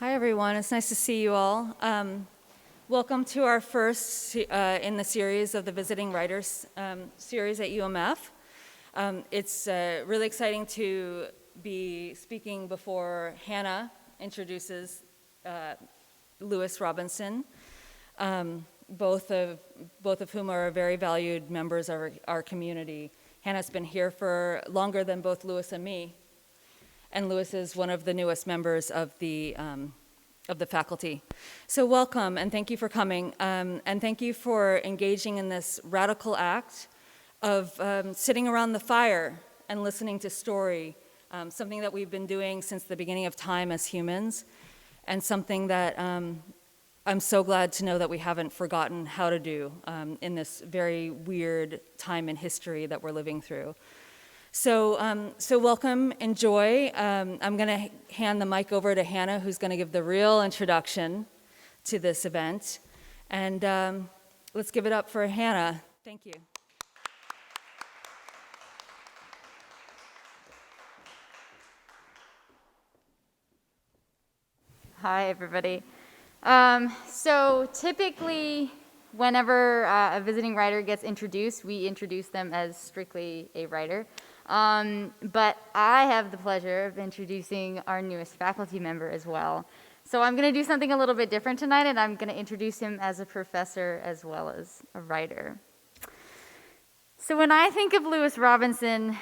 Hi, everyone. It's nice to see you all. Welcome to our first in the series of the Visiting Writers Series at UMF. It's really exciting to be speaking before Hannah introduces Lewis Robsinson, both of whom are very valued members of our community. Hannah's been here for longer than both Lewis and me. And Lewis is one of the newest members of the faculty. So welcome, and thank you for coming, and thank you for engaging in this radical act of sitting around the fire and listening to story, something that we've been doing since the beginning of time as humans, and something that I'm so glad to know that we haven't forgotten how to do in this very weird time in history that we're living through. So welcome, enjoy. I'm going to hand the mic over to Hannah, who's going to give the real introduction to this event. And let's give it up for Hannah. Thank you. Hi, everybody. So typically, whenever a visiting writer gets introduced, we introduce them as strictly a writer. But I have the pleasure of introducing our newest faculty member as well. So I'm going to do something a little bit different tonight, and I'm going to introduce him as a professor as well as a writer. So when I think of Lewis Robsinson,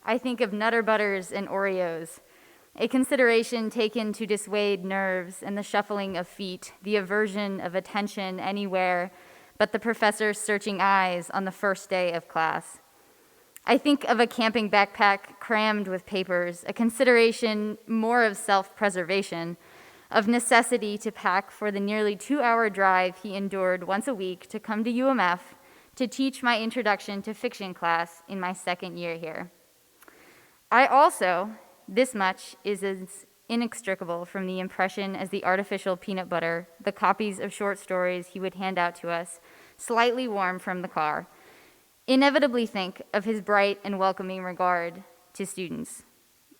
I think of Nutter Butters and Oreos, a consideration taken to dissuade nerves and the shuffling of feet, the aversion of attention anywhere but the professor's searching eyes on the first day of class. I think of a camping backpack crammed with papers, a consideration more of self-preservation, of necessity to pack for the nearly 2-hour drive he endured once a week to come to UMF to teach my introduction to fiction class in my second year here. I also, this much is as inextricable from the impression as the artificial peanut butter, the copies of short stories he would hand out to us, slightly warm from the car, inevitably think of his bright and welcoming regard to students.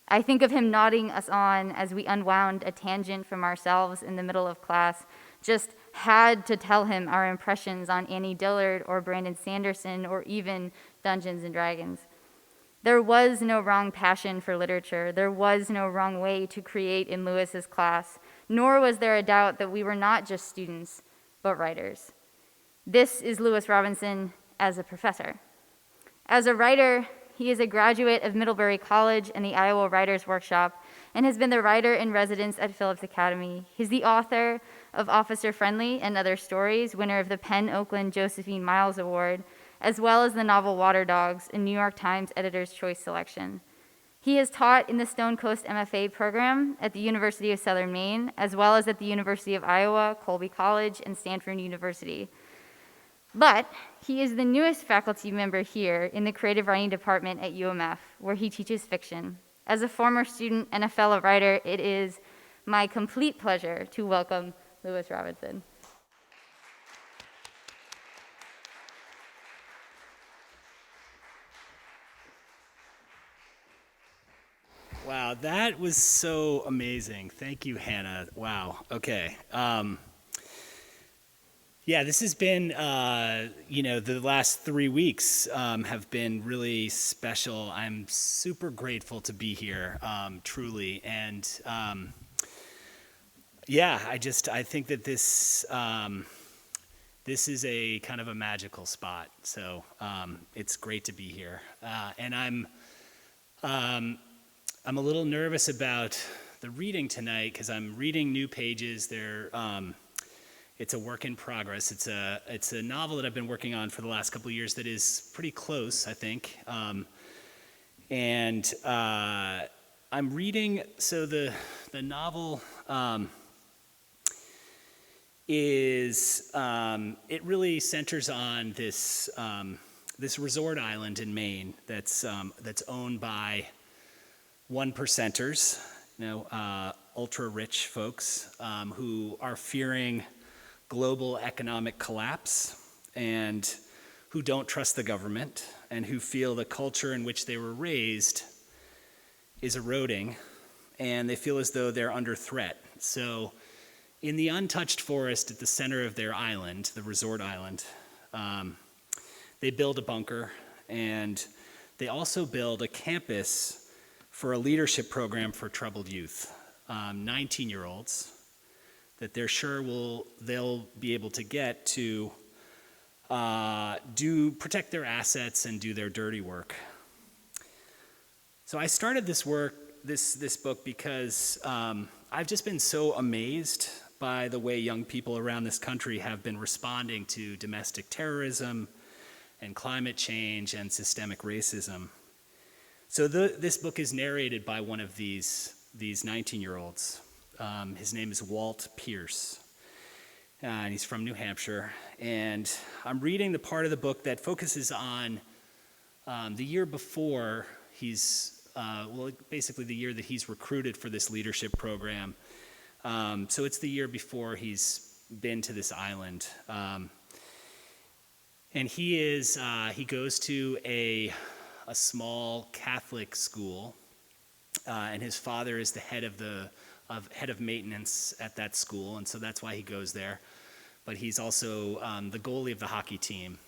I think of him nodding us on as we unwound a tangent from ourselves in the middle of class, just had to tell him our impressions on Annie Dillard or Brandon Sanderson or even Dungeons and Dragons. There was no wrong passion for literature. There was no wrong way to create in Lewis's class, nor was there a doubt that we were not just students, but writers. This is Lewis Robsinson as a professor. As a writer, he is a graduate of Middlebury College and the Iowa Writers Workshop and has been the writer in residence at Phillips Academy. He's the author of Officer Friendly and Other Stories, winner of the PEN Oakland Josephine Miles Award, as well as the novel Water Dogs, a New York Times Editor's Choice selection. He has taught in the Stone Coast MFA program at the University of Southern Maine, as well as at the University of Iowa, Colby College, and Stanford University. But he is the newest faculty member here in the creative writing department at UMF, where he teaches fiction. As a former student and a fellow writer, it is my complete pleasure to welcome Lewis Robsinson. Wow, that was so amazing. Thank you, Hannah. Wow, okay. Yeah, this has been, the last 3 weeks have been really special. I'm super grateful to be here, truly. And I think that this is a kind of a magical spot. So it's great to be here. And I'm a little nervous about the reading tonight because I'm reading new pages. It's a work in progress. It's a novel that I've been working on for the last couple of years that is pretty close, I think. And I'm reading. So the novel is it really centers on this resort island in Maine that's owned by 1%ers, ultra rich folks who are fearing global economic collapse and who don't trust the government and who feel the culture in which they were raised is eroding, and they feel as though they're under threat So in the untouched forest at the center of their island, the resort island, they build a bunker, and they also build a campus for a leadership program for troubled youth, 19-year-olds, that they're sure they'll be able to get to protect their assets and do their dirty work. So I started this book because I've just been so amazed by the way young people around this country have been responding to domestic terrorism and climate change and systemic racism. So this book is narrated by one of these 19-year-olds. His name is Walt Pierce, and he's from New Hampshire. And I'm reading the part of the book that focuses on the year before basically the year that he's recruited for this leadership program. So it's the year before he's been to this island. And he goes to a small Catholic school, and his father is the head of maintenance at that school, and so that's why he goes there. But he's also the goalie of the hockey team.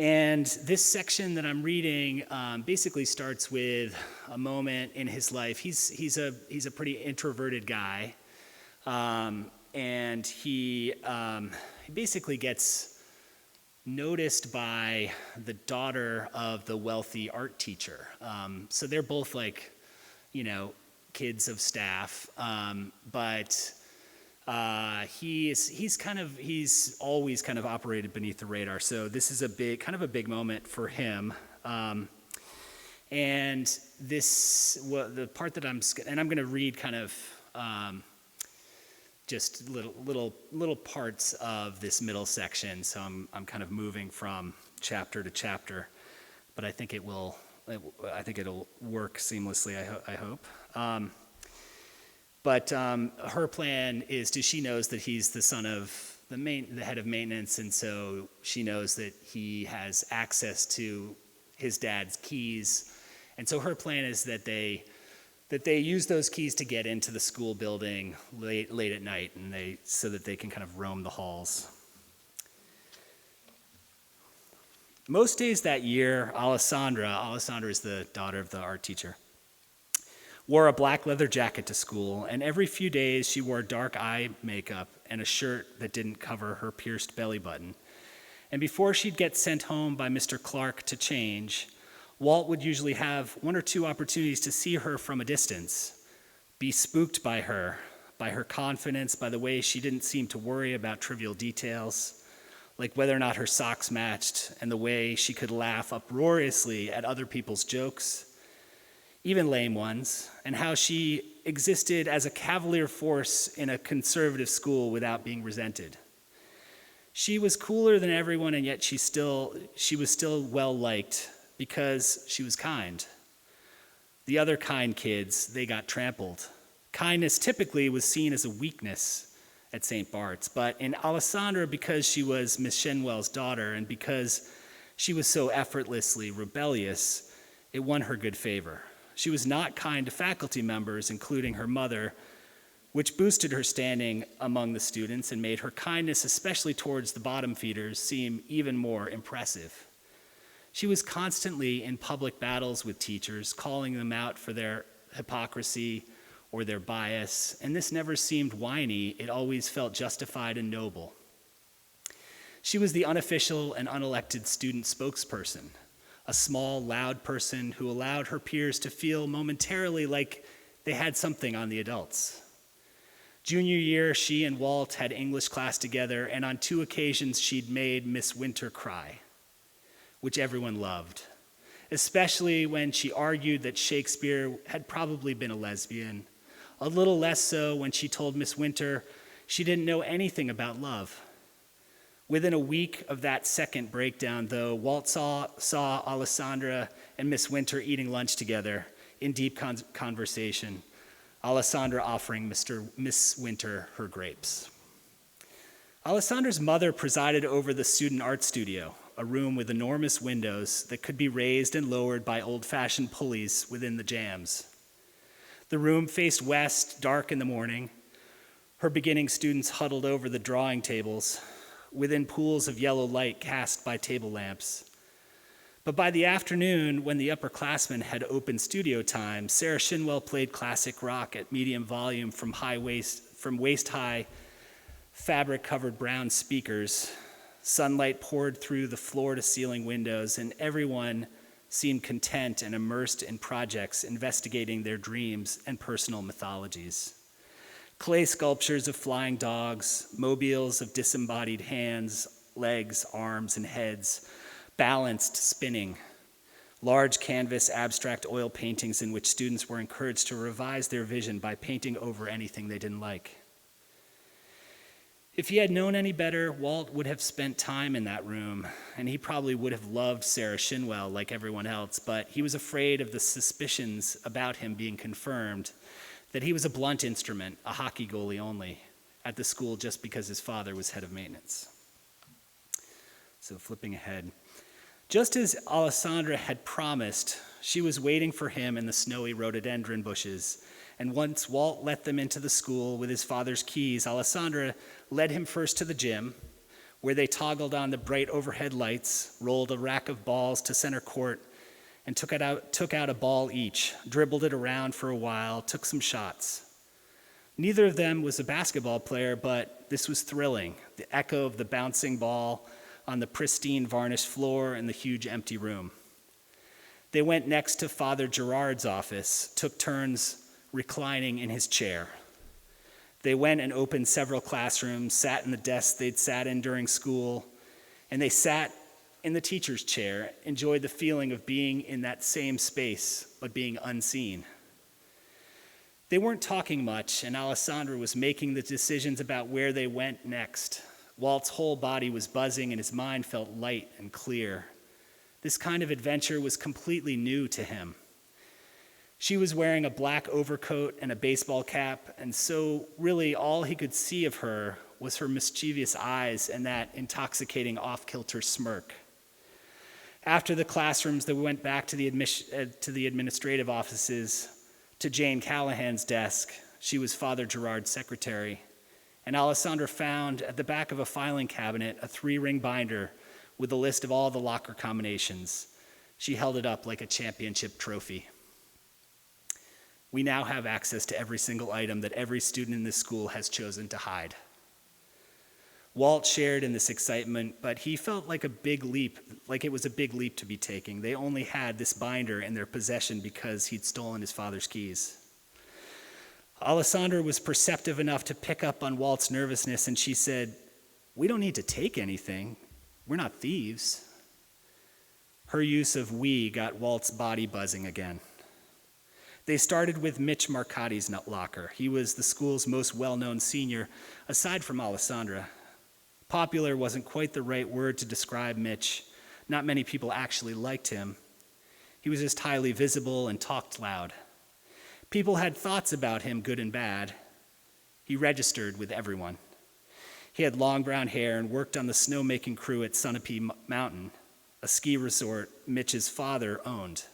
And this section that I'm reading basically starts with a moment in his life. He's a pretty introverted guy, and he basically gets noticed by the daughter of the wealthy art teacher. So they're both kids of staff, but he's always kind of operated beneath the radar. So this is a big moment for him. And the part that I'm going to read kind of just little parts of this middle section. So I'm kind of moving from chapter to chapter, but I think it'll work seamlessly. I hope. But her plan is she knows that he's the son of the head of maintenance, and so she knows that he has access to his dad's keys, and so her plan is that they use those keys to get into the school building late at night, and so that they can kind of roam the halls. Most days that year, Alessandra is the daughter of the art teacher, wore a black leather jacket to school, and every few days she wore dark eye makeup and a shirt that didn't cover her pierced belly button. And before she'd get sent home by Mr. Clark to change, Walt would usually have one or two opportunities to see her from a distance, be spooked by her confidence, by the way she didn't seem to worry about trivial details, like whether or not her socks matched, and the way she could laugh uproariously at other people's jokes, even lame ones, and how she existed as a cavalier force in a conservative school without being resented. She was cooler than everyone, and yet she was still well-liked because she was kind. The other kind kids, they got trampled. Kindness typically was seen as a weakness at St. Bart's, but in Alessandra, because she was Miss Shenwell's daughter and because she was so effortlessly rebellious, it won her good favor. She was not kind to faculty members, including her mother, which boosted her standing among the students and made her kindness, especially towards the bottom feeders, seem even more impressive. She was constantly in public battles with teachers, calling them out for their hypocrisy or their bias, and this never seemed whiny. It always felt justified and noble. She was the unofficial and unelected student spokesperson, a small, loud person who allowed her peers to feel momentarily like they had something on the adults. Junior year, she and Walt had English class together, and on 2 occasions she'd made Miss Winter cry, which everyone loved, especially when she argued that Shakespeare had probably been a lesbian, a little less so when she told Miss Winter she didn't know anything about love. Within a week of that second breakdown, though, Walt saw Alessandra and Miss Winter eating lunch together in deep conversation, Alessandra offering Miss Winter her grapes. Alessandra's mother presided over the student art studio, a room with enormous windows that could be raised and lowered by old-fashioned pulleys within the jambs. The room faced west, dark in the morning. Her beginning students huddled over the drawing tables, within pools of yellow light cast by table lamps. But by the afternoon, when the upperclassmen had open studio time, Sarah Shinwell played classic rock at medium volume from waist-high, fabric-covered brown speakers. Sunlight poured through the floor-to-ceiling windows, and everyone seemed content and immersed in projects investigating their dreams and personal mythologies. Clay sculptures of flying dogs, mobiles of disembodied hands, legs, arms, and heads, balanced, spinning. Large canvas abstract oil paintings in which students were encouraged to revise their vision by painting over anything they didn't like. If he had known any better, Walt would have spent time in that room, and he probably would have loved Sarah Shinwell like everyone else, but he was afraid of the suspicions about him being confirmed, that he was a blunt instrument, a hockey goalie only, at the school just because his father was head of maintenance. So flipping ahead. Just as Alessandra had promised, she was waiting for him in the snowy rhododendron bushes, and once Walt let them into the school with his father's keys, Alessandra led him first to the gym, where they toggled on the bright overhead lights, rolled a rack of balls to center court, and took out a ball each, dribbled it around for a while, took some shots. Neither of them was a basketball player, but this was thrilling, the echo of the bouncing ball on the pristine varnished floor in the huge empty room. They went next to Father Gerard's office, took turns reclining in his chair. They went and opened several classrooms, sat in the desks they'd sat in during school, and they sat in the teacher's chair, enjoyed the feeling of being in that same space, but being unseen. They weren't talking much, and Alessandra was making the decisions about where they went next. Walt's whole body was buzzing, and his mind felt light and clear. This kind of adventure was completely new to him. She was wearing a black overcoat and a baseball cap, and so really all he could see of her was her mischievous eyes and that intoxicating off-kilter smirk. After the classrooms, they went back to the administrative offices, to Jane Callahan's desk. She was Father Gerard's secretary. And Alessandra found at the back of a filing cabinet a 3-ring binder with a list of all the locker combinations. She held it up like a championship trophy. We now have access to every single item that every student in this school has chosen to hide. Walt shared in this excitement, but he felt like it was a big leap to be taking. They only had this binder in their possession because he'd stolen his father's keys. Alessandra was perceptive enough to pick up on Walt's nervousness, and she said, "We don't need to take anything. We're not thieves." Her use of "we" got Walt's body buzzing again. They started with Mitch Marcotti's locker. He was the school's most well-known senior, aside from Alessandra. Popular wasn't quite the right word to describe Mitch. Not many people actually liked him. He was just highly visible and talked loud. People had thoughts about him, good and bad. He registered with everyone. He had long brown hair and worked on the snowmaking crew at Sunapee Mountain, a ski resort Mitch's father owned.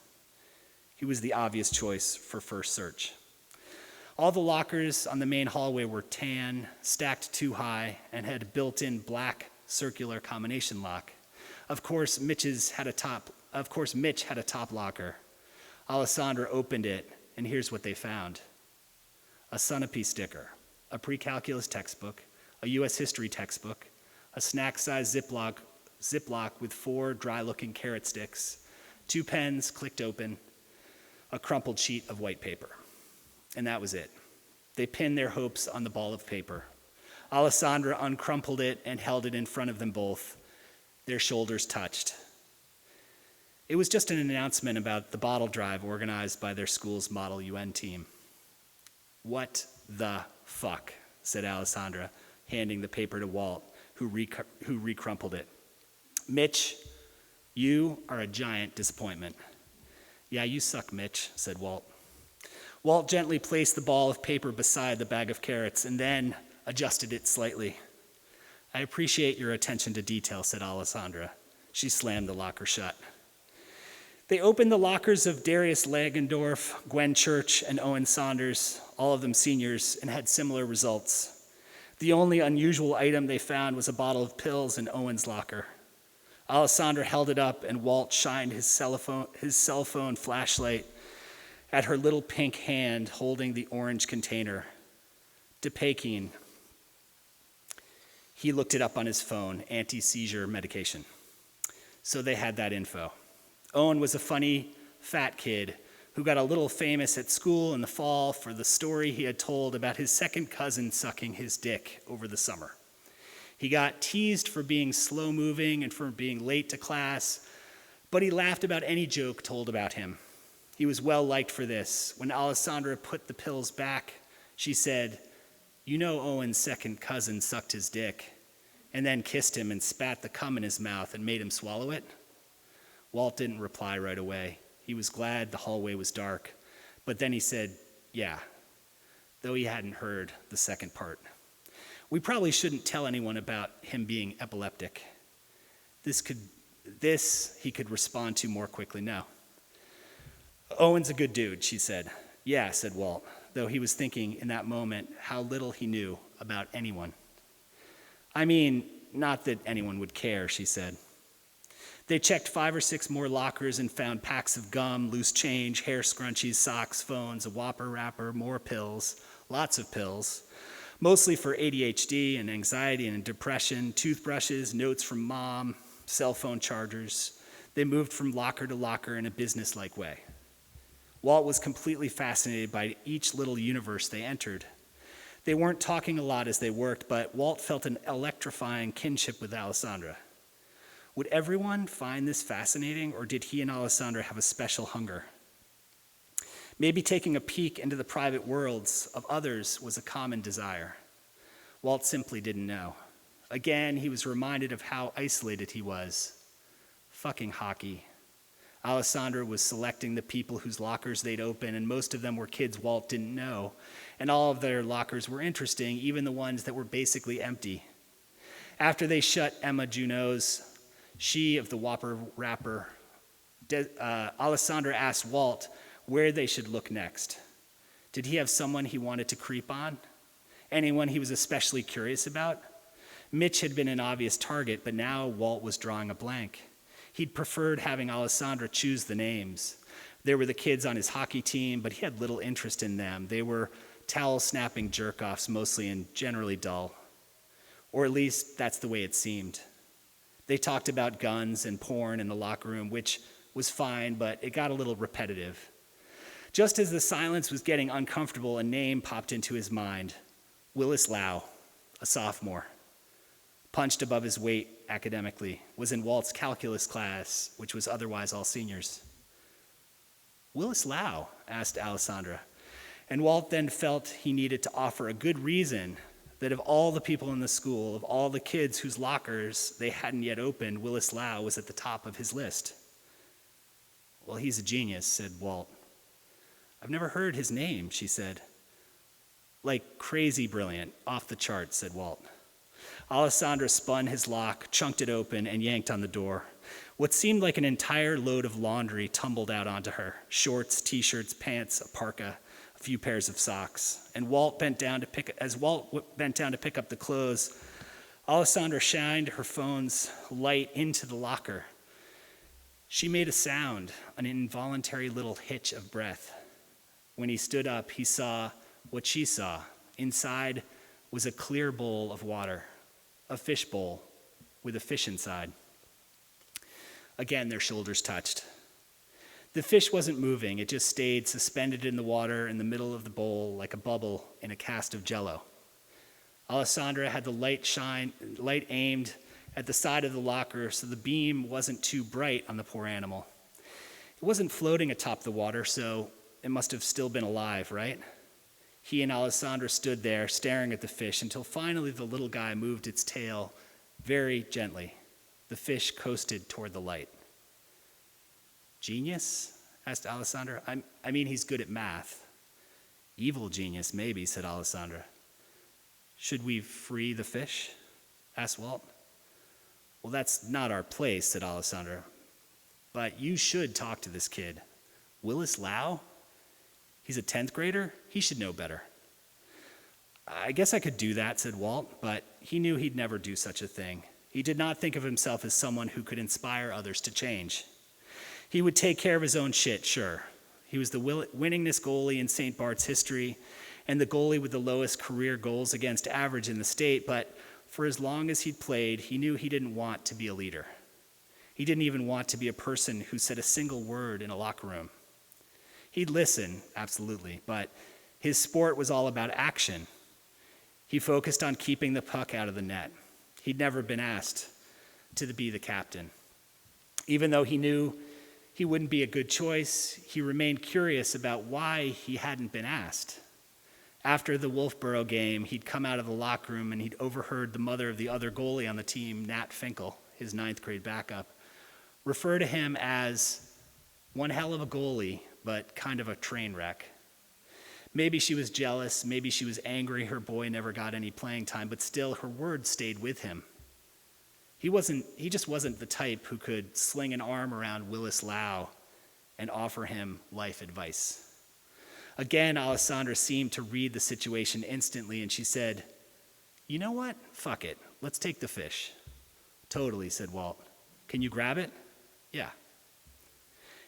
He was the obvious choice for first search. All the lockers on the main hallway were tan, stacked too high, and had a built-in black circular combination lock. Of course, Mitch had a top locker. Alessandra opened it, and here's what they found: a Sunapee sticker, a pre-calculus textbook, a U.S. history textbook, a snack-sized Ziploc with 4 dry-looking carrot sticks, 2 pens clicked open, a crumpled sheet of white paper. And that was it. They pinned their hopes on the ball of paper. Alessandra uncrumpled it and held it in front of them both. Their shoulders touched. It was just an announcement about the bottle drive organized by their school's Model UN team. "What the fuck?" said Alessandra, handing the paper to Walt, who recrumpled it. "Mitch, you are a giant disappointment." "Yeah, you suck, Mitch," said Walt. Walt gently placed the ball of paper beside the bag of carrots and then adjusted it slightly. "I appreciate your attention to detail," said Alessandra. She slammed the locker shut. They opened the lockers of Darius Lagendorf, Gwen Church, and Owen Saunders, all of them seniors, and had similar results. The only unusual item they found was a bottle of pills in Owen's locker. Alessandra held it up, and Walt shined his cell phone flashlight at her little pink hand holding the orange container. Depakine. He looked it up on his phone, anti-seizure medication. So they had that info. Owen was a funny, fat kid who got a little famous at school in the fall for the story he had told about his second cousin sucking his dick over the summer. He got teased for being slow-moving and for being late to class, but he laughed about any joke told about him. He was well-liked for this. When Alessandra put the pills back, she said, "You know Owen's second cousin sucked his dick," and then kissed him and spat the cum in his mouth and made him swallow it. Walt didn't reply right away. He was glad the hallway was dark. But then he said, "Yeah," though he hadn't heard the second part. We probably shouldn't tell anyone about him being epileptic. This he could respond to more quickly now. "Owen's a good dude," she said. "Yeah," said Walt, though he was thinking in that moment how little he knew about anyone. "I mean, not that anyone would care," she said. They checked 5 or 6 more lockers and found packs of gum, loose change, hair scrunchies, socks, phones, a Whopper wrapper, more pills, lots of pills, mostly for ADHD and anxiety and depression, toothbrushes, notes from mom, cell phone chargers. They moved from locker to locker in a business-like way. Walt was completely fascinated by each little universe they entered. They weren't talking a lot as they worked, but Walt felt an electrifying kinship with Alessandra. Would everyone find this fascinating, or did he and Alessandra have a special hunger? Maybe taking a peek into the private worlds of others was a common desire. Walt simply didn't know. Again, he was reminded of how isolated he was. Fucking hockey. Alessandra was selecting the people whose lockers they'd open, and most of them were kids Walt didn't know, and all of their lockers were interesting, even the ones that were basically empty. After they shut Emma Juneau's, she of the Whopper wrapper, Alessandra asked Walt where they should look next. Did he have someone he wanted to creep on? Anyone he was especially curious about? Mitch had been an obvious target, but now Walt was drawing a blank. He'd preferred having Alessandra choose the names. There were the kids on his hockey team, but he had little interest in them. They were towel-snapping jerk-offs mostly and generally dull. Or at least that's the way it seemed. They talked about guns and porn in the locker room, which was fine, but it got a little repetitive. Just as the silence was getting uncomfortable, a name popped into his mind. Willis Lau, a sophomore. Punched above his weight academically, was in Walt's calculus class, which was otherwise all seniors. "Willis Lau?" asked Alessandra. And Walt then felt he needed to offer a good reason that of all the people in the school, of all the kids whose lockers they hadn't yet opened, Willis Lau was at the top of his list. "Well, he's a genius," said Walt. "I've never heard his name," she said. "Like crazy brilliant, off the charts," said Walt. Alessandra spun his lock, chunked it open, and yanked on the door. What seemed like an entire load of laundry tumbled out onto her. Shorts, t-shirts, pants, a parka, a few pairs of socks. And Walt bent down to pick up the clothes, Alessandra shined her phone's light into the locker. She made a sound, an involuntary little hitch of breath. When he stood up, he saw what she saw. Inside was a clear bowl of water, a fish bowl with a fish inside. Again, their shoulders touched. The fish wasn't moving. It just stayed suspended in the water in the middle of the bowl like a bubble in a cast of Jell-O. Alessandra had the light aimed at the side of the locker so the beam wasn't too bright on the poor animal. It wasn't floating atop the water, so it must have still been alive, right? He and Alessandra stood there staring at the fish until finally the little guy moved its tail very gently. The fish coasted toward the light. "Genius?" asked Alessandra. I mean, he's good at math. "Evil genius, maybe," said Alessandra. "Should we free the fish?" asked Walt. "Well, that's not our place," said Alessandra. but you should talk to this kid. Willis Lau? He's a 10th grader? He should know better. I guess I could do that, said Walt, but he knew he'd never do such a thing. He did not think of himself as someone who could inspire others to change. He would take care of his own shit, sure. He was the winningest goalie in St. Bart's history and the goalie with the lowest career goals against average in the state, but for as long as he'd played, he knew he didn't want to be a leader. He didn't even want to be a person who said a single word in a locker room. He'd listen, absolutely, but his sport was all about action. He focused on keeping the puck out of the net. He'd never been asked to be the captain. Even though he knew he wouldn't be a good choice, he remained curious about why he hadn't been asked. After the Wolfboro game, he'd come out of the locker room and he'd overheard the mother of the other goalie on the team, Nat Finkel, his 9th grade backup, refer to him as one hell of a goalie, but kind of a train wreck. Maybe she was jealous, maybe she was angry her boy never got any playing time, but still her words stayed with him. He just wasn't the type who could sling an arm around Willis Lau and offer him life advice. Again, Alessandra seemed to read the situation instantly, and she said, "You know what? Fuck it. Let's take the fish." "Totally," said Walt. "Can you grab it?" "Yeah."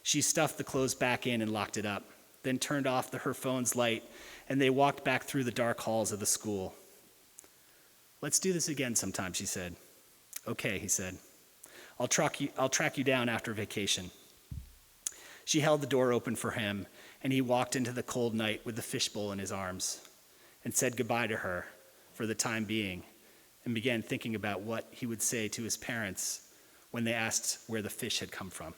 She stuffed the clothes back in and locked it up, then turned off her phone's light, and they walked back through the dark halls of the school. "Let's do this again sometime," she said. "Okay," he said. I'll track you down after vacation." She held the door open for him, and he walked into the cold night with the fishbowl in his arms and said goodbye to her for the time being and began thinking about what he would say to his parents when they asked where the fish had come from.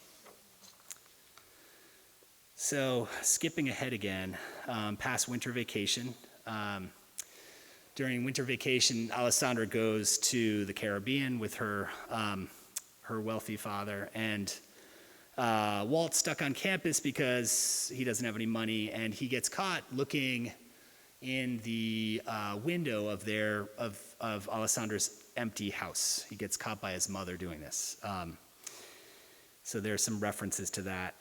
So, skipping ahead again, past winter vacation. During winter vacation, Alessandra goes to the Caribbean with her wealthy father, and Walt's stuck on campus because he doesn't have any money, and he gets caught looking in the window of Alessandra's empty house. He gets caught by his mother doing this. So there's some references to that.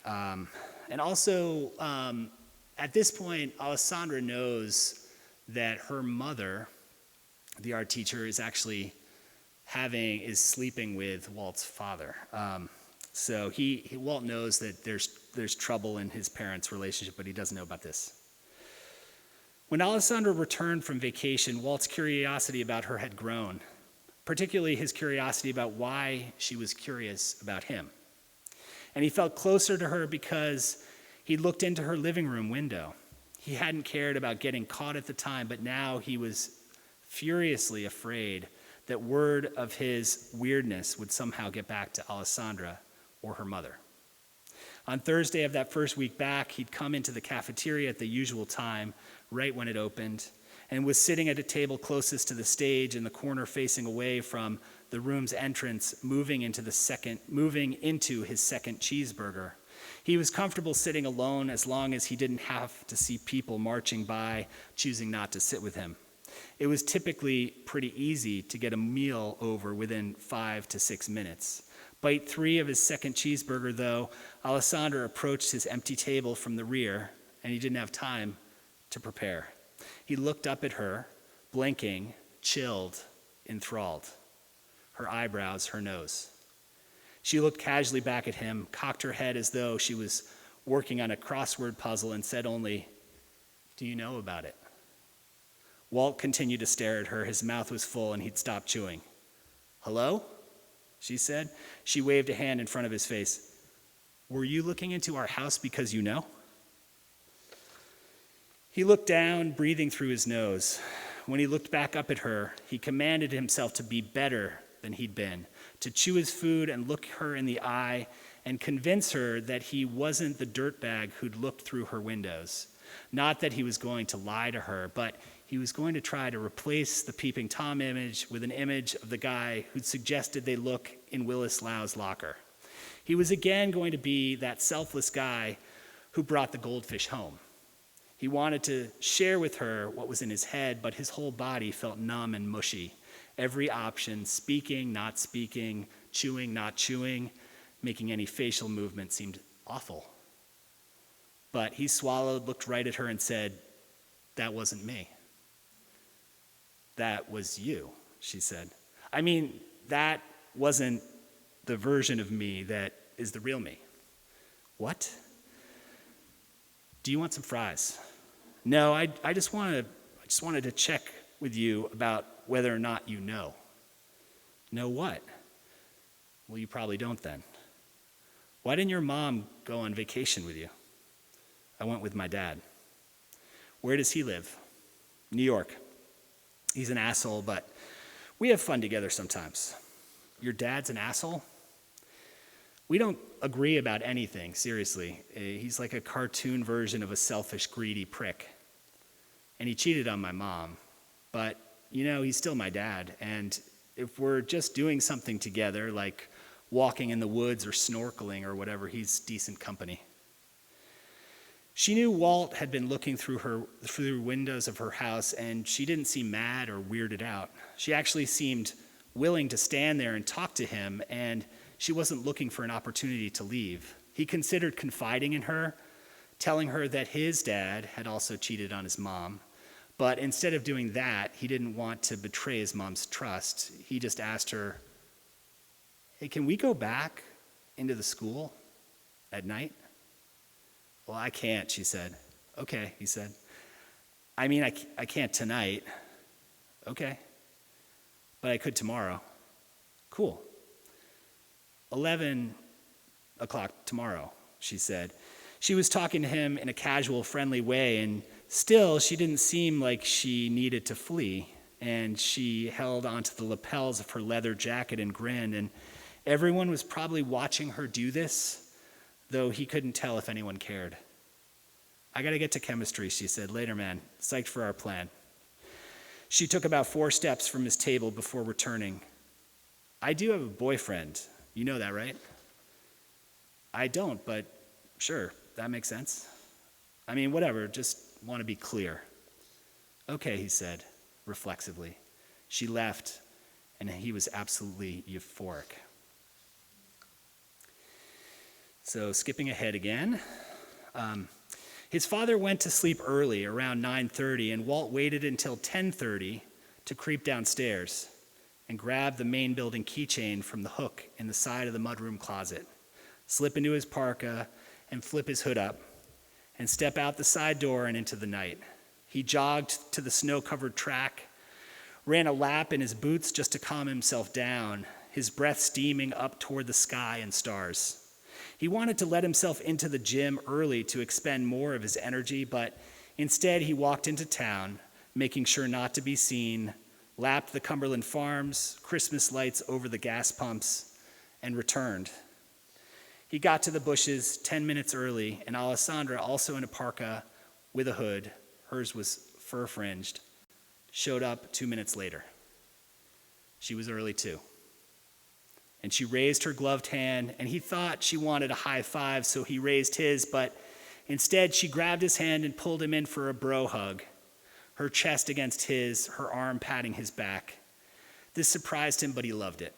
And also, at this point, Alessandra knows that her mother, the art teacher, is actually sleeping with Walt's father. So Walt knows that there's trouble in his parents' relationship, but he doesn't know about this. When Alessandra returned from vacation, Walt's curiosity about her had grown, particularly his curiosity about why she was curious about him. And he felt closer to her because he looked into her living room window. He hadn't cared about getting caught at the time, but now he was furiously afraid that word of his weirdness would somehow get back to Alessandra or her mother. On Thursday of that first week back, he'd come into the cafeteria at the usual time, right when it opened, and was sitting at a table closest to the stage in the corner facing away from the room's entrance, moving into his second cheeseburger. He was comfortable sitting alone as long as he didn't have to see people marching by, choosing not to sit with him. It was typically pretty easy to get a meal over within 5 to 6 minutes. Bite 3 of his second cheeseburger, though, Alessandra approached his empty table from the rear, and he didn't have time to prepare. He looked up at her, blinking, chilled, enthralled. Her eyebrows, her nose. She looked casually back at him, cocked her head as though she was working on a crossword puzzle, and said only, "Do you know about it?" Walt continued to stare at her. His mouth was full, and he'd stopped chewing. "Hello?" she said. She waved a hand in front of his face. "Were you looking into our house because you know?" He looked down, breathing through his nose. When he looked back up at her, he commanded himself to be better than he'd been, to chew his food and look her in the eye and convince her that he wasn't the dirtbag who'd looked through her windows. Not that he was going to lie to her, but he was going to try to replace the Peeping Tom image with an image of the guy who'd suggested they look in Willis Lau's locker. He was again going to be that selfless guy who brought the goldfish home. He wanted to share with her what was in his head, but his whole body felt numb and mushy. Every option, speaking, not speaking, chewing, not chewing, Making any facial movement seemed awful. But he swallowed, looked right at her, and said, "That wasn't me." "That was you," she said. "I mean, that wasn't the version of me that is the real me." "What? Do you want some fries?" "No, I just wanted to check with you about whether or not you know." "Know what?" "Well, you probably don't then." "Why didn't your mom go on vacation with you?" "I went with my dad." "Where does he live?" "New York. He's an asshole, but we have fun together sometimes." "Your dad's an asshole?" "We don't agree about anything, seriously. He's like a cartoon version of a selfish, greedy prick. And he cheated on my mom. But, he's still my dad. And if we're just doing something together, like walking in the woods or snorkeling or whatever, he's decent company." She knew Walt had been looking through windows of her house, and she didn't seem mad or weirded out. She actually seemed willing to stand there and talk to him, and she wasn't looking for an opportunity to leave. He considered confiding in her, telling her that his dad had also cheated on his mom. But instead of doing that, he didn't want to betray his mom's trust. He just asked her, "Hey, can we go back into the school at night?" "Well, I can't," she said. "Okay," he said. "I mean, I can't tonight." "Okay. But I could tomorrow." "Cool. 11 o'clock tomorrow," she said. She was talking to him in a casual, friendly way, and still she didn't seem like she needed to flee. And she held onto the lapels of her leather jacket and grinned, and everyone was probably watching her do this, though he couldn't tell if anyone cared. "I gotta get to chemistry," she said. "Later, man. Psyched for our plan." She took about 4 steps from his table before returning. "I do have a boyfriend. You know that, right?" "I don't, but sure, that makes sense. I mean, whatever, just want to be clear." "Okay," he said, reflexively. She left, and he was absolutely euphoric. So, skipping ahead again. His father went to sleep early, around 9:30, and Walt waited until 10:30 to creep downstairs and grab the main building keychain from the hook in the side of the mudroom closet, slip into his parka, and flip his hood up, and step out the side door and into the night. He jogged to the snow-covered track, ran a lap in his boots just to calm himself down, his breath steaming up toward the sky and stars. He wanted to let himself into the gym early to expend more of his energy, but instead he walked into town, making sure not to be seen, lapped the Cumberland Farms, Christmas lights over the gas pumps, and returned. He got to the bushes 10 minutes early, and Alessandra, also in a parka with a hood, hers was fur-fringed, showed up 2 minutes later. She was early too. And she raised her gloved hand, and he thought she wanted a high five, so he raised his, but instead she grabbed his hand and pulled him in for a bro hug, her chest against his, her arm patting his back. This surprised him, but he loved it.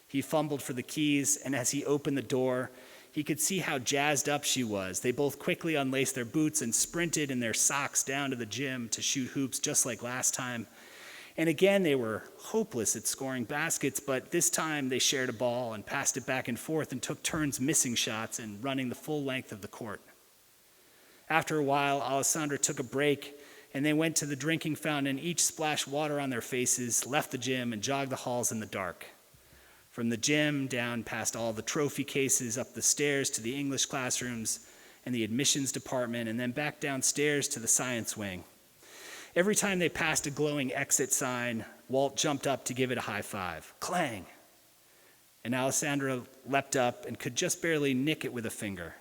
He fumbled for the keys, and as he opened the door, he could see how jazzed up she was. They both quickly unlaced their boots and sprinted in their socks down to the gym to shoot hoops just like last time. And again, they were hopeless at scoring baskets, but this time they shared a ball and passed it back and forth and took turns missing shots and running the full length of the court. After a while, Alessandra took a break, and they went to the drinking fountain and each splashed water on their faces, left the gym, and jogged the halls in the dark. From the gym, down past all the trophy cases, up the stairs to the English classrooms and the admissions department, and then back downstairs to the science wing. Every time they passed a glowing exit sign, Walt jumped up to give it a high five. Clang! And Alessandra leapt up and could just barely nick it with a finger.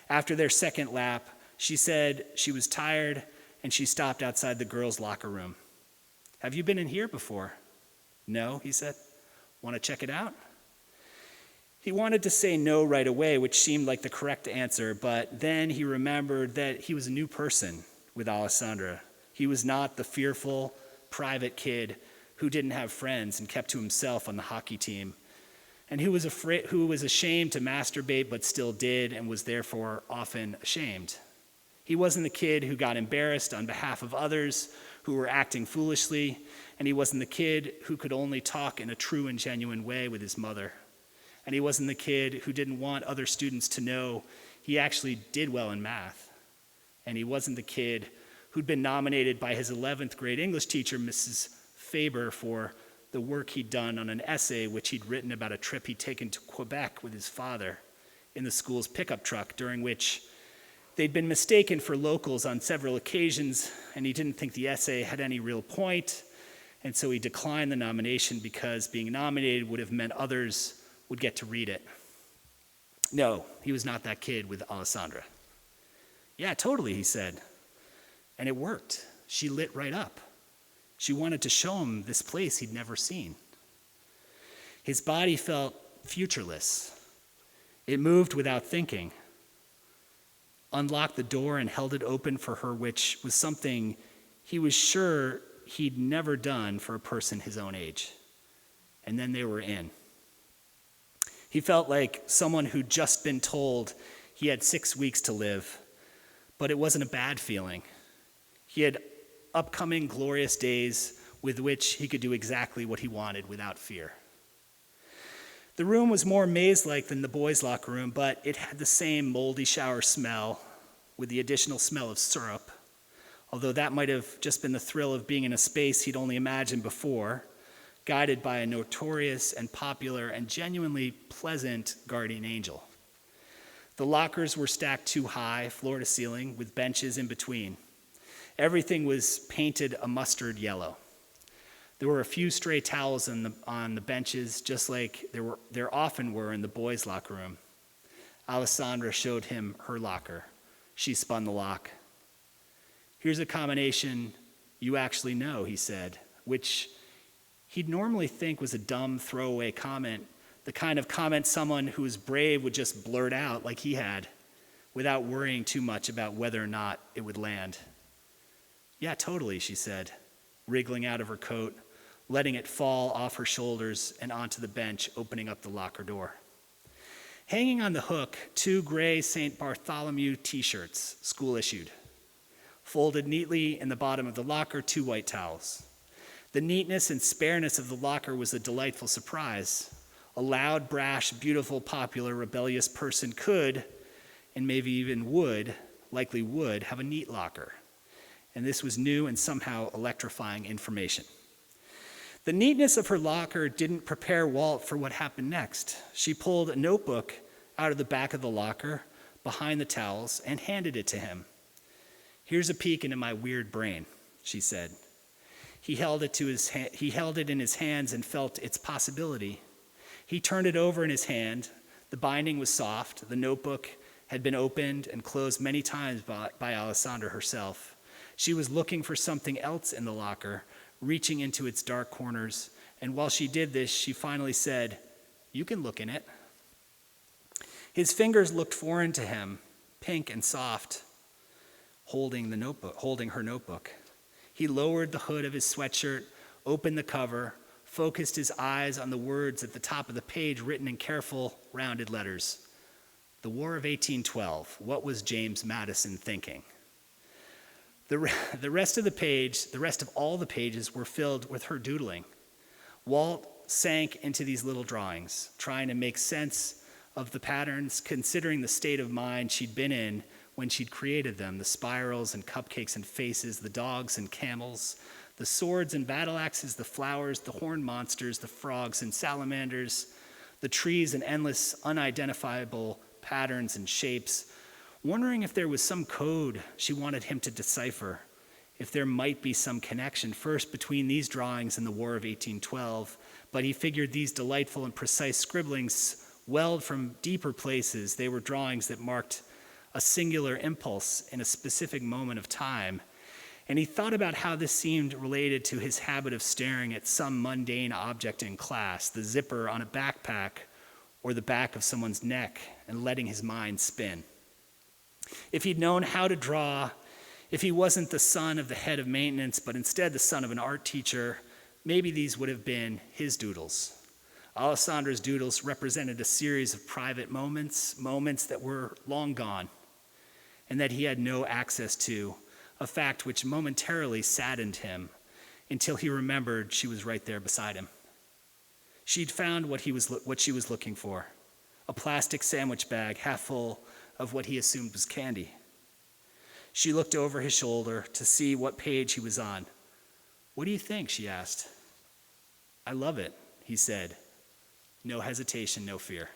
After their second lap, she said she was tired, and she stopped outside the girls' locker room. "Have you been in here before?" "No," he said. "Want to check it out?" He wanted to say no right away, which seemed like the correct answer, but then he remembered that he was a new person with Alessandra. He was not the fearful, private kid who didn't have friends and kept to himself on the hockey team. and who was ashamed to masturbate but still did and was therefore often ashamed. He wasn't the kid who got embarrassed on behalf of others who were acting foolishly, and he wasn't the kid who could only talk in a true and genuine way with his mother. And he wasn't the kid who didn't want other students to know he actually did well in math. And he wasn't the kid who'd been nominated by his 11th grade English teacher, Mrs. Faber, for the work he'd done on an essay which he'd written about a trip he'd taken to Quebec with his father in the school's pickup truck, during which they'd been mistaken for locals on several occasions, and he didn't think the essay had any real point, and so he declined the nomination because being nominated would have meant others would get to read it. No, he was not that kid with Alessandra. Yeah, totally, he said. And it worked. She lit right up. She wanted to show him this place he'd never seen. His body felt futureless. It moved without thinking, unlocked the door and held it open for her, which was something he was sure he'd never done for a person his own age. And then they were in. He felt like someone who'd just been told he had 6 weeks to live, but it wasn't a bad feeling. He had upcoming glorious days with which he could do exactly what he wanted without fear. The room was more maze-like than the boys' locker room, but it had the same moldy shower smell with the additional smell of syrup, although that might have just been the thrill of being in a space he'd only imagined before, guided by a notorious and popular and genuinely pleasant guardian angel. The lockers were stacked too high, floor to ceiling, with benches in between. Everything was painted a mustard yellow. There were a few stray towels on the benches, just like there often were in the boys' locker room. Alessandra showed him her locker. She spun the lock. "Here's a combination you actually know," he said, which he'd normally think was a dumb throwaway comment, the kind of comment someone who was brave would just blurt out like he had, without worrying too much about whether or not it would land. "Yeah, totally," she said, wriggling out of her coat, letting it fall off her shoulders and onto the bench, opening up the locker door. Hanging on the hook, 2 gray St. Bartholomew t-shirts, school issued. Folded neatly in the bottom of the locker, 2 white towels. The neatness and spareness of the locker was a delightful surprise. A loud, brash, beautiful, popular, rebellious person could, and maybe even likely would, have a neat locker. And this was new and somehow electrifying information. The neatness of her locker didn't prepare Walt for what happened next. She pulled a notebook out of the back of the locker, behind the towels, and handed it to him. "Here's a peek into my weird brain," she said. He held it in his hands and felt its possibility. He turned it over in his hand. The binding was soft. The notebook had been opened and closed many times by Alessandra herself. She was looking for something else in the locker, reaching into its dark corners, and while she did this, she finally said, "You can look in it." His fingers looked foreign to him, pink and soft, holding her notebook. He lowered the hood of his sweatshirt, opened the cover, focused his eyes on the words at the top of the page written in careful, rounded letters. "The War of 1812, what was James Madison thinking?" The rest of all the pages were filled with her doodling. Walt sank into these little drawings, trying to make sense of the patterns, considering the state of mind she'd been in when she'd created them, the spirals and cupcakes and faces, the dogs and camels, the swords and battle axes, the flowers, the horned monsters, the frogs and salamanders, the trees and endless unidentifiable patterns and shapes, wondering if there was some code she wanted him to decipher, if there might be some connection first between these drawings and the War of 1812, but he figured these delightful and precise scribblings welled from deeper places. They were drawings that marked a singular impulse in a specific moment of time, and he thought about how this seemed related to his habit of staring at some mundane object in class, the zipper on a backpack or the back of someone's neck, and letting his mind spin. If he'd known how to draw, if he wasn't the son of the head of maintenance, but instead the son of an art teacher, maybe these would have been his doodles. Alessandra's doodles represented a series of private moments that were long gone, and that he had no access to, a fact which momentarily saddened him until he remembered she was right there beside him. She'd found what she was looking for, a plastic sandwich bag half full of what he assumed was candy. She looked over his shoulder to see what page he was on. "What do you think?" she asked. "I love it," he said. No hesitation, no fear.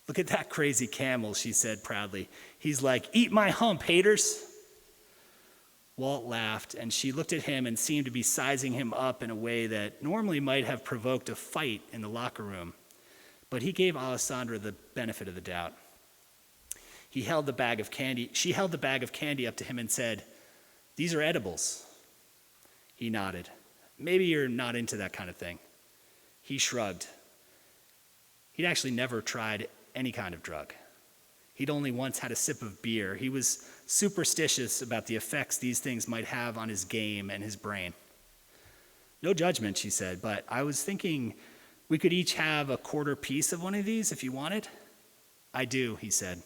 "Look at that crazy camel," she said proudly. "He's like, 'Eat my hump, haters.'" Walt laughed, and she looked at him and seemed to be sizing him up in a way that normally might have provoked a fight in the locker room. But he gave Alessandra the benefit of the doubt. She held the bag of candy up to him and said, "These are edibles." He nodded. "Maybe you're not into that kind of thing." He shrugged. He'd actually never tried any kind of drug. He'd only once had a sip of beer. He was superstitious about the effects these things might have on his game and his brain. "No judgment," she said, "but I was thinking we could each have a quarter piece of one of these if you wanted." "I do," he said.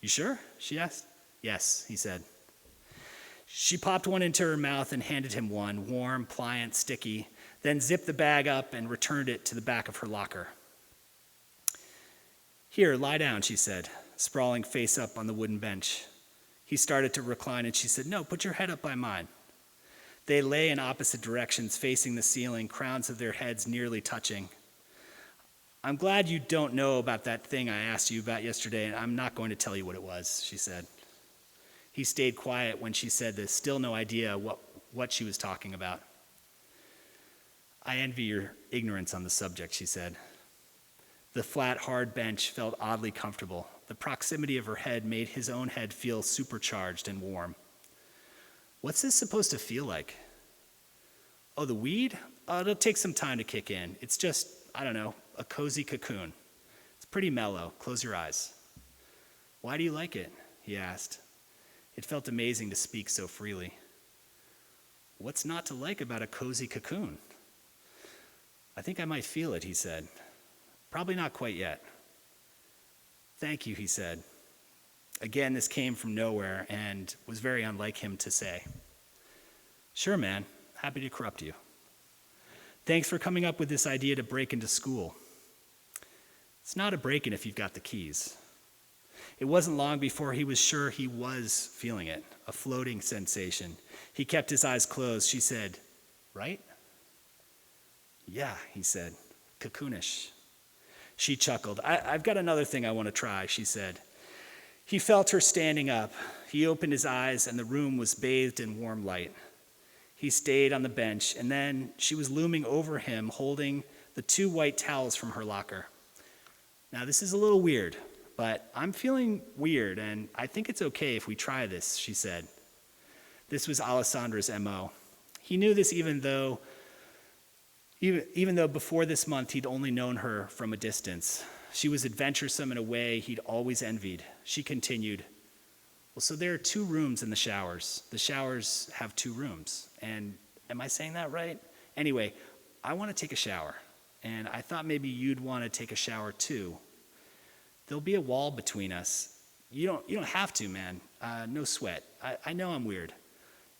"You sure?" she asked. "Yes," he said. She popped one into her mouth and handed him one, warm, pliant, sticky, then zipped the bag up and returned it to the back of her locker. "Here, lie down," she said, sprawling face up on the wooden bench. He started to recline, and she said, "No, put your head up by mine." They lay in opposite directions, facing the ceiling, crowns of their heads nearly touching. "I'm glad you don't know about that thing I asked you about yesterday, and I'm not going to tell you what it was," she said. He stayed quiet when she said this, still no idea what she was talking about. "I envy your ignorance on the subject," she said. The flat, hard bench felt oddly comfortable. The proximity of her head made his own head feel supercharged and warm. "What's this supposed to feel like?" "Oh, the weed? It'll take some time to kick in. It's just, I don't know, a cozy cocoon. It's pretty mellow. Close your eyes." "Why do you like it?" he asked. It felt amazing to speak so freely. "What's not to like about a cozy cocoon?" "I think I might feel it," he said. "Probably not quite yet." "Thank you," he said. Again, this came from nowhere and was very unlike him to say. "Sure, man. Happy to corrupt you. Thanks for coming up with this idea to break into school." "It's not a break-in if you've got the keys." It wasn't long before he was sure he was feeling it, a floating sensation. He kept his eyes closed. She said, "Right?" "Yeah," he said, "cocoonish." She chuckled. I've got another thing I want to try," she said. He felt her standing up. He opened his eyes, and the room was bathed in warm light. He stayed on the bench, and then she was looming over him, holding the 2 white towels from her locker. "Now, this is a little weird, but I'm feeling weird, and I think it's okay if we try this," she said. This was Alessandra's MO. He knew this even though before this month he'd only known her from a distance. She was adventuresome in a way he'd always envied. She continued, "Well, so there are 2 rooms in the showers. The showers have 2 rooms. And am I saying that right? Anyway, I want to take a shower, and I thought maybe you'd want to take a shower too. There'll be a wall between us. You don't have to, man. No sweat. I know I'm weird.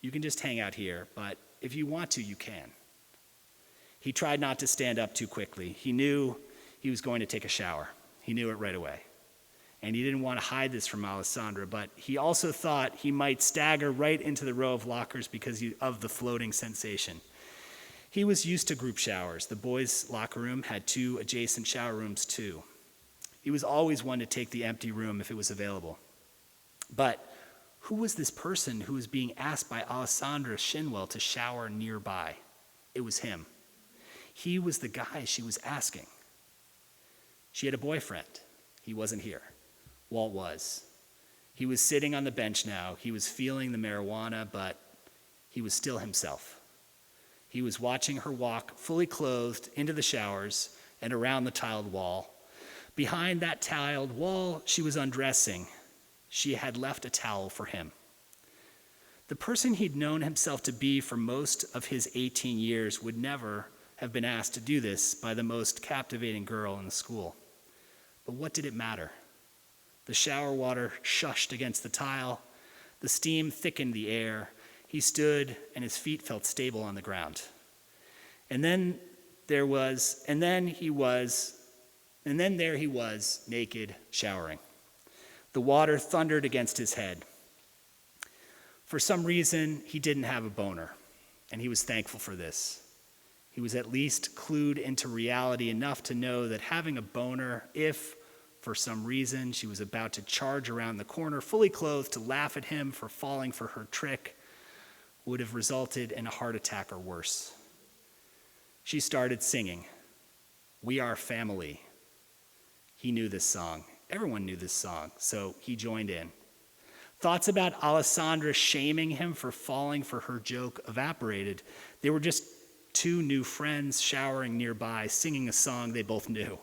You can just hang out here, but if you want to, you can." He tried not to stand up too quickly. He knew he was going to take a shower. He knew it right away. And he didn't want to hide this from Alessandra, but he also thought he might stagger right into the row of lockers because of the floating sensation. He was used to group showers. The boys' locker room had 2 adjacent shower rooms too. He was always one to take the empty room if it was available. But who was this person who was being asked by Alessandra Shinwell to shower nearby? It was him. He was the guy she was asking. She had a boyfriend. He wasn't here. Walt was. He was sitting on the bench now. He was feeling the marijuana, but he was still himself. He was watching her walk fully clothed into the showers and around the tiled wall. Behind that tiled wall, she was undressing. She had left a towel for him. The person he'd known himself to be for most of his 18 years would never, have been asked to do this by the most captivating girl in the school. But what did it matter? The shower water shushed against the tile. The steam thickened the air. He stood, and his feet felt stable on the ground. And then there he was, naked, showering. The water thundered against his head. For some reason, he didn't have a boner, and he was thankful for this. He was at least clued into reality enough to know that having a boner, if for some reason she was about to charge around the corner fully clothed to laugh at him for falling for her trick, would have resulted in a heart attack or worse. She started singing, "We Are Family." He knew this song. Everyone knew this song, so he joined in. Thoughts about Alessandra shaming him for falling for her joke evaporated. They were just two new friends showering nearby, singing a song they both knew.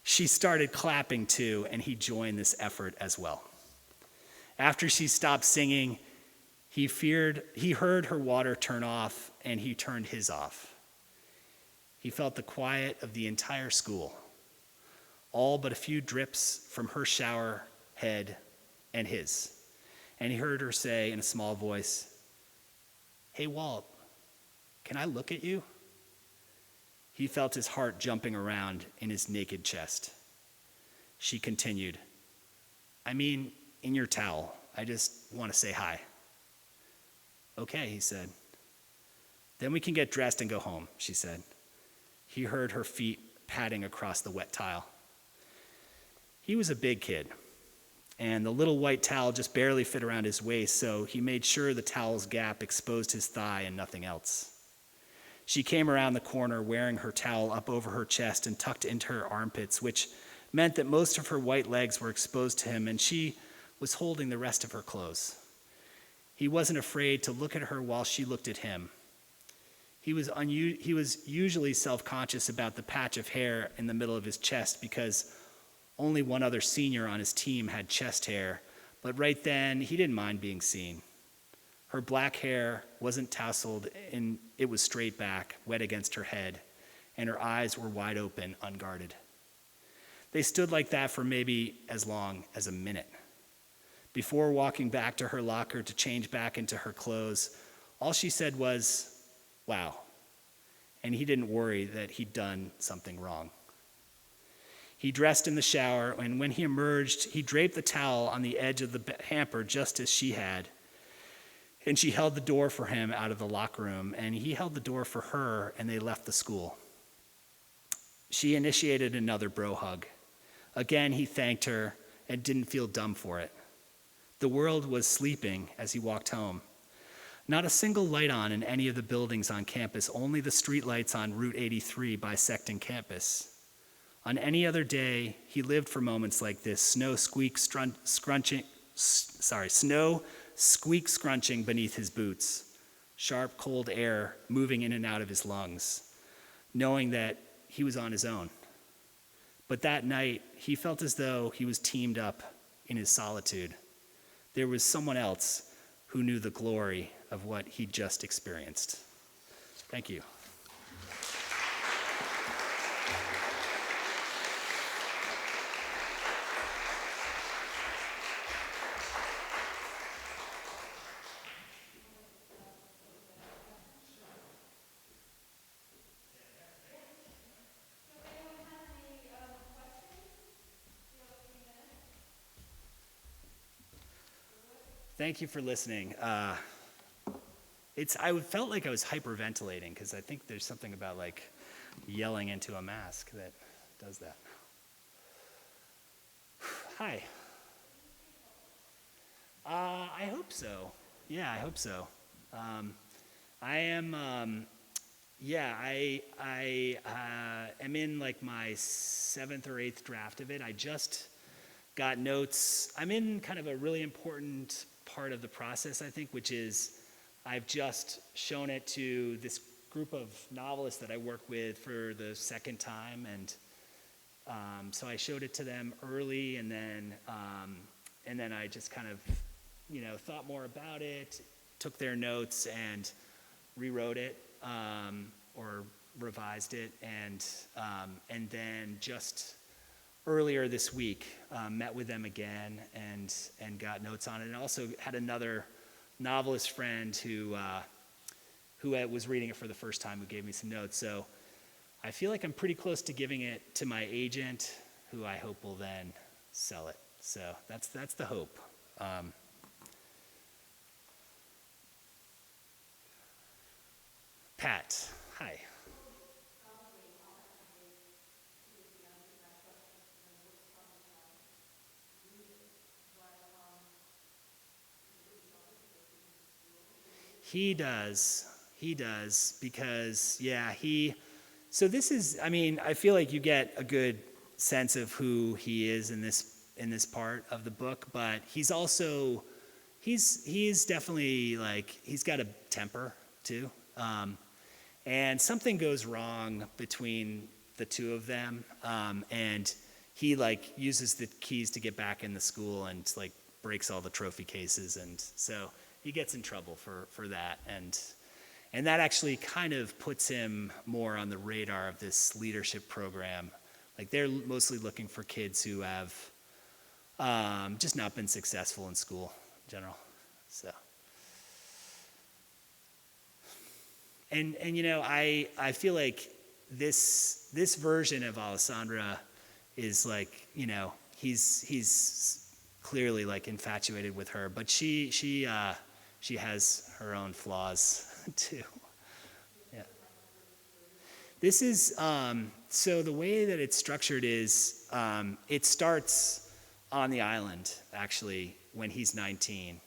She started clapping too, and he joined this effort as well. After she stopped singing, he heard her water turn off, and he turned his off. He felt the quiet of the entire school, all but a few drips from her shower head and his. And he heard her say in a small voice, "Hey, Walt, can I look at you?" He felt his heart jumping around in his naked chest. She continued, "I mean, in your towel. I just want to say hi." "Okay," he said. "Then we can get dressed and go home," she said. He heard her feet padding across the wet tile. He was a big kid, and the little white towel just barely fit around his waist, so he made sure the towel's gap exposed his thigh and nothing else. She came around the corner wearing her towel up over her chest and tucked into her armpits, which meant that most of her white legs were exposed to him, and she was holding the rest of her clothes. He wasn't afraid to look at her while she looked at him. He was usually self-conscious about the patch of hair in the middle of his chest because only one other senior on his team had chest hair, but right then he didn't mind being seen. Her black hair wasn't tousled, and it was straight back, wet against her head, and her eyes were wide open, unguarded. They stood like that for maybe as long as a minute. Before walking back to her locker to change back into her clothes, all she said was, "Wow," and he didn't worry that he'd done something wrong. He dressed in the shower, and when he emerged, he draped the towel on the edge of the hamper just as she had, and she held the door for him out of the locker room, and he held the door for her, and they left the school. She initiated another bro hug. Again, he thanked her and didn't feel dumb for it. The world was sleeping as he walked home. Not a single light on in any of the buildings on campus, only the streetlights on Route 83 bisecting campus. On any other day, he lived for moments like this, snow squeak scrunching beneath his boots, sharp cold air moving in and out of his lungs, knowing that he was on his own. But that night, he felt as though he was teamed up in his solitude. There was someone else who knew the glory of what he just experienced. Thank you. Thank you for listening. I felt like I was hyperventilating because I think there's something about like yelling into a mask that does that. Hi. I hope so. Yeah, I hope so. I am. I am in like my 7th or 8th draft of it. I just got notes. I'm in kind of a really important part of the process, I think, which is I've just shown it to this group of novelists that I work with for the second time, and so I showed it to them early, and then I just kind of, thought more about it, took their notes, and rewrote it, or revised it, and then just earlier this week met with them again and got notes on it, and also had another novelist friend who was reading it for the first time who gave me some notes. So I feel like I'm pretty close to giving it to my agent, who I hope will then sell it. So that's the hope. Pat, hi. He does, because, yeah, so this is, I mean, I feel like you get a good sense of who he is in this part of the book, but he's also, he's definitely, like, he's got a temper, too. And something goes wrong between the two of them, and he, like, uses the keys to get back in the school and, like, breaks all the trophy cases, and so he gets in trouble for that, and that actually kind of puts him more on the radar of this leadership program. Like, they're mostly looking for kids who have just not been successful in school in general. So, and you know, I feel like this version of Alessandra is, like, you know, he's clearly, like, infatuated with her, but she has her own flaws too. Yeah. This is, so the way that it's structured is, it starts on the island, actually, when he's 19.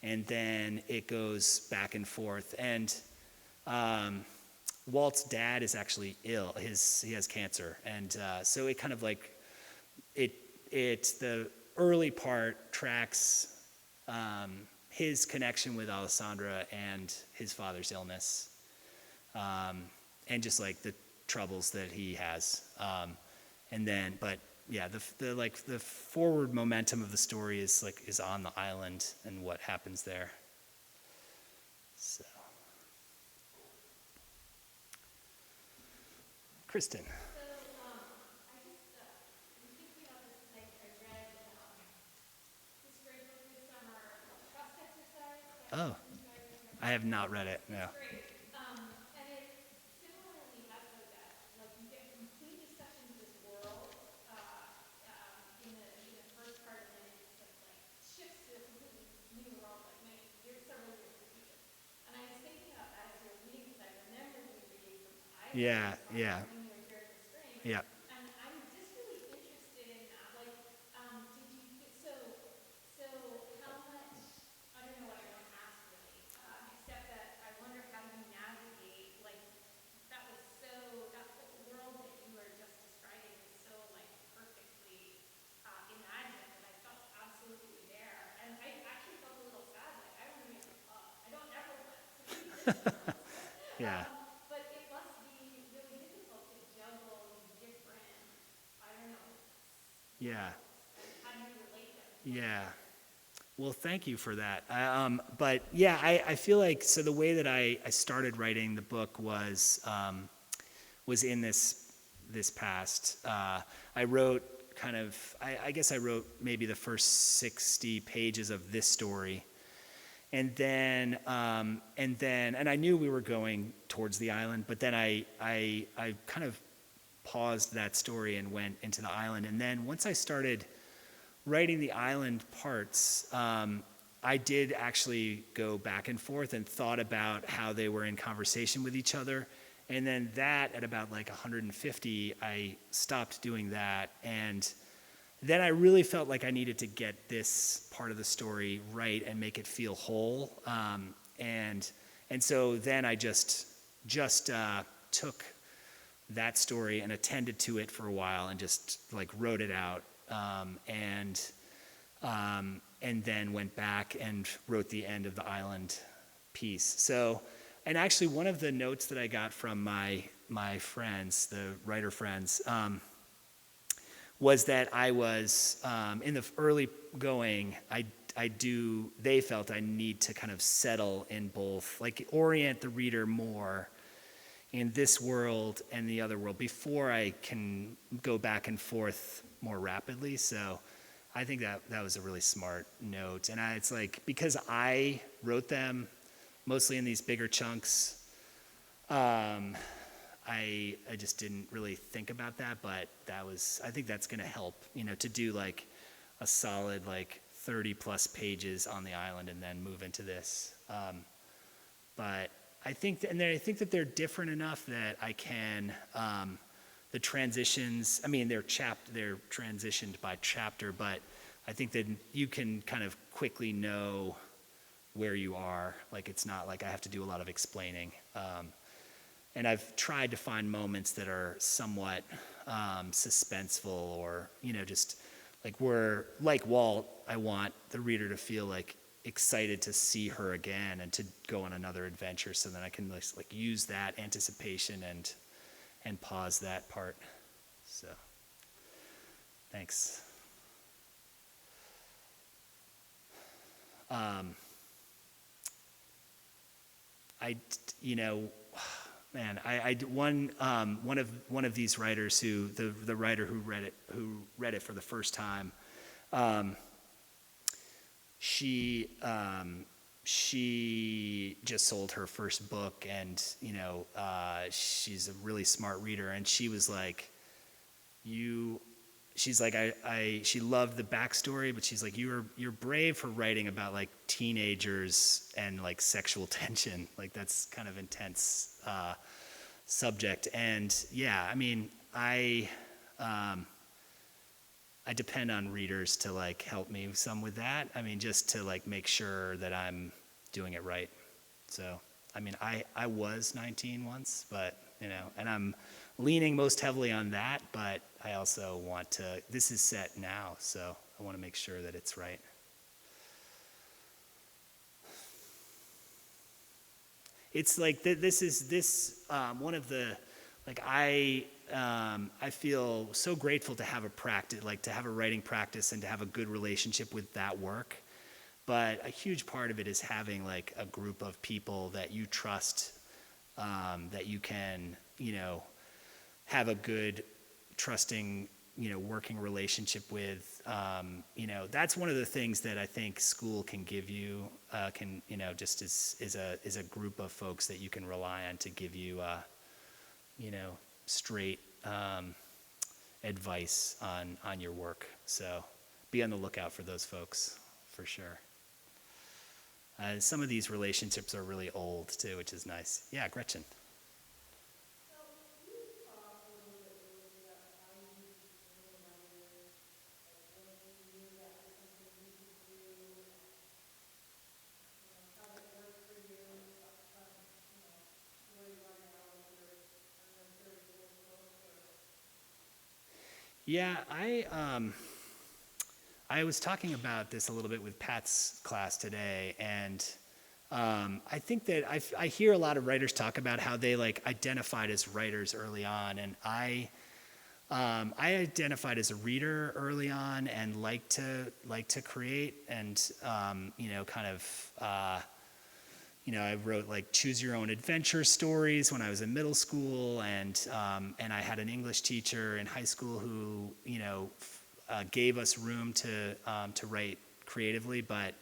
And then it goes back and forth. And Walt's dad is actually ill. He has cancer. And so it kind of, like, the early part tracks his connection with Alessandra and his father's illness, and just, like, the troubles that he has, and then, but yeah, the forward momentum of the story is on the island and what happens there. So, Kristen. Oh, I have not read it, no. And it similarly has that, like, you get complete accession to this world in the first part, and then it just, like shifts to a completely new world, like several years in the future. And I was thinking about that as you were reading, because I remember you reading from the island. Yeah. When you were here at the spring. Yeah. And I'm just really interested in that. Like, did you so how much? I don't know what I want to ask really, except that I wonder how you navigate. Like, that whole world that you were just describing is so, like, perfectly imagined, and I felt absolutely there. And I actually felt a little sad. Like, I want to make a pub. I don't ever want to be this. Yeah. But it must be really difficult to juggle different, I don't know. Yeah. How do you relate them? Yeah. Well, thank you for that. But yeah, I feel like, so the way that I started writing the book was in this past. I wrote I guess I wrote maybe the first 60 pages of this story. And then I knew we were going towards the island, but then I kind of paused that story and went into the island. And then once I started writing the island parts, I did actually go back and forth and thought about how they were in conversation with each other. And then that, at about like 150, I stopped doing that. And then I really felt like I needed to get this part of the story right and make it feel whole. And so then I just took that story and attended to it for a while and just, like, wrote it out. And then went back and wrote the end of the island piece. So, and actually one of the notes that I got from my friends, the writer friends, was that I was, in the early going, they felt I need to kind of settle in both, like, orient the reader more in this world and the other world before I can go back and forth more rapidly. So I think that was a really smart note. And it's like, because I wrote them mostly in these bigger chunks, I just didn't really think about that, but I think that's going to help, to do like a solid like 30 plus pages on the island and then move into this. But I think that they're different enough that I can, the transitions, they're transitioned by chapter, but I think that you can kind of quickly know where you are. Like, it's not like I have to do a lot of explaining. And I've tried to find moments that are somewhat suspenseful, or, just like Walt, I want the reader to feel like excited to see her again and to go on another adventure, so that I can like use that anticipation and pause that part. So, thanks. One of these writers, who the writer who read it for the first time, she just sold her first book, and she's a really smart reader, and she was like, she's like, she loved the backstory, but she's like, you're brave for writing about like teenagers and like sexual tension. Like, that's kind of intense subject. And yeah, I depend on readers to like help me some with that. Just to like make sure that I'm doing it right. So, I was 19 once, but and I'm leaning most heavily on that, but I also want to, this is set now, so I want to make sure that it's right. It's like, one of the, like, I feel so grateful to have a practice, like to have a writing practice and to have a good relationship with that work. But a huge part of it is having like a group of people that you trust, that you can, have a good, trusting, working relationship with. That's one of the things that I think school can give you, just is a group of folks that you can rely on to give you, straight advice on your work. So be on the lookout for those folks, for sure. Some of these relationships are really old too, which is nice. Yeah, Gretchen. Yeah, I was talking about this a little bit with Pat's class today, and I think that I hear a lot of writers talk about how they like identified as writers early on, and I identified as a reader early on and like to create, and I wrote like choose your own adventure stories when I was in middle school, and I had an English teacher in high school who gave us room to write creatively, but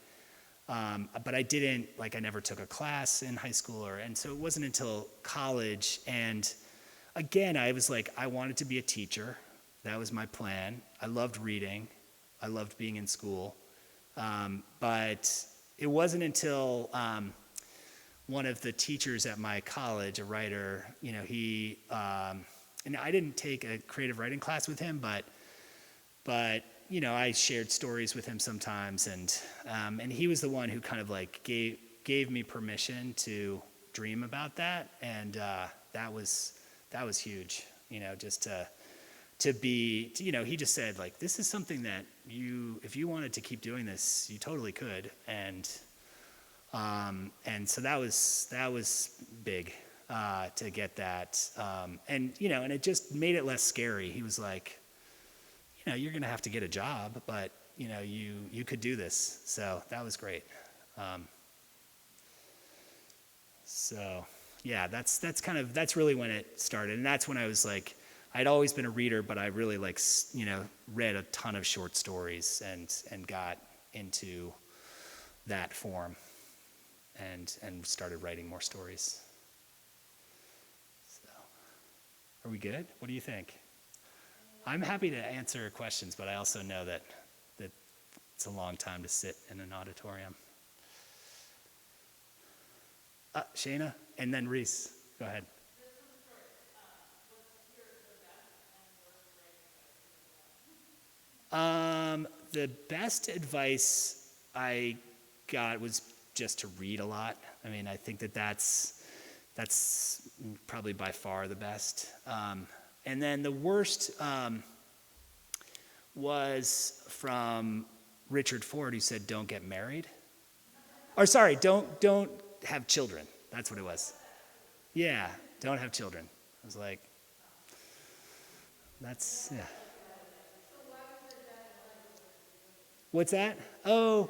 I didn't, like, I never took a class in high school, and so it wasn't until college. And again, I was like, I wanted to be a teacher. That was my plan. I loved reading. I loved being in school. But it wasn't until one of the teachers at my college, a writer, he, and I didn't take a creative writing class with him, but I shared stories with him sometimes, and he was the one who kind of like gave me permission to dream about that, and that was huge, just to be, he just said, like, this is something that if you wanted to keep doing this, you totally could, and so that was big to get that, and it just made it less scary. He was like, you're going to have to get a job, but you could do this. So that was great. So yeah, that's really when it started. And that's when I was like, I'd always been a reader, but I really like, read a ton of short stories and got into that form and started writing more stories. So, are we good? What do you think? I'm happy to answer questions, but I also know that it's a long time to sit in an auditorium. Shayna, and then Reese, go ahead. The best advice I got was just to read a lot. I mean, I think that's probably by far the best. And then the worst was from Richard Ford, who said, "Don't get married." Or sorry, don't have children. That's what it was. Yeah, don't have children. I was like, that's, yeah. What's that? Oh,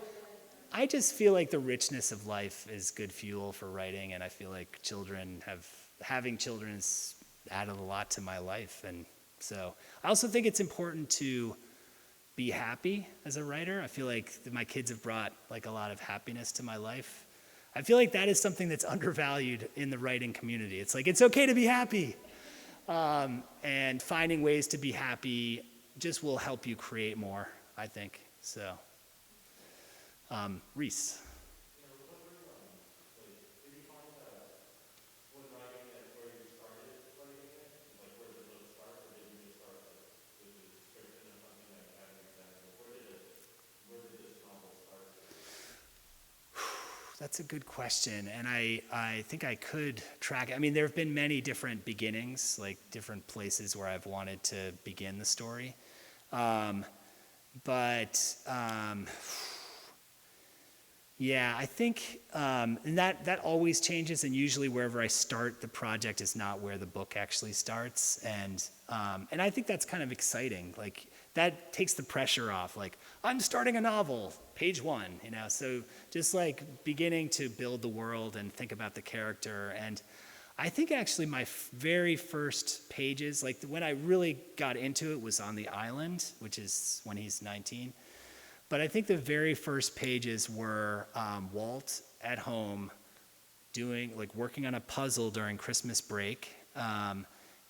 I just feel like the richness of life is good fuel for writing, and I feel like having children has added a lot to my life. And so I also think it's important to be happy as a writer. I feel like my kids have brought like a lot of happiness to my life. I feel like that is something that's undervalued in the writing community. It's like, it's okay to be happy. And finding ways to be happy just will help you create more, I think. So, Reese. That's a good question, and I think I could track it. I mean, there have been many different beginnings, like different places where I've wanted to begin the story. Yeah, I think, and that always changes, and usually wherever I start the project is not where the book actually starts, and I think that's kind of exciting. Like, that takes the pressure off, like, I'm starting a novel, page 1, so just like beginning to build the world and think about the character. And I think actually my very first pages, like when I really got into it, was on the island, which is when he's 19. But I think the very first pages were Walt at home working on a puzzle during Christmas break,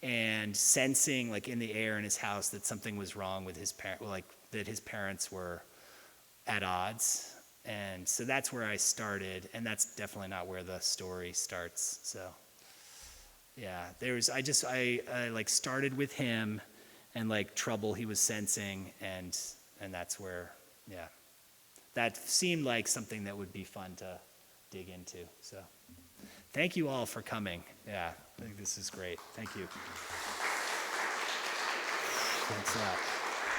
and sensing like in the air in his house that something was wrong with his that his parents were at odds. And so that's where I started, and that's definitely not where the story starts. So yeah, I like started with him and like trouble he was sensing, and that's where, yeah, that seemed like something that would be fun to dig into. So thank you all for coming. Yeah, I think this is great. Thank you. Thanks a lot.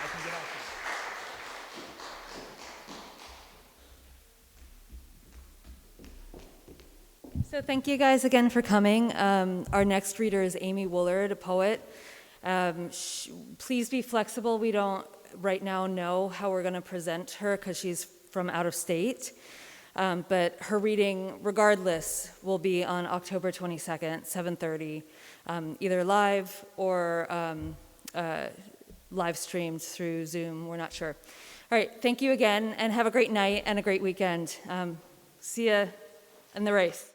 I can get off now. So thank you guys again for coming. Our next reader is Amy Woolard, a poet. Please be flexible. We don't right now know how we're going to present her because she's from out of state. But her reading, regardless, will be on October 22nd, 7:30, either live or live streamed through Zoom. We're not sure. All right, thank you again, and have a great night and a great weekend. See ya in the race.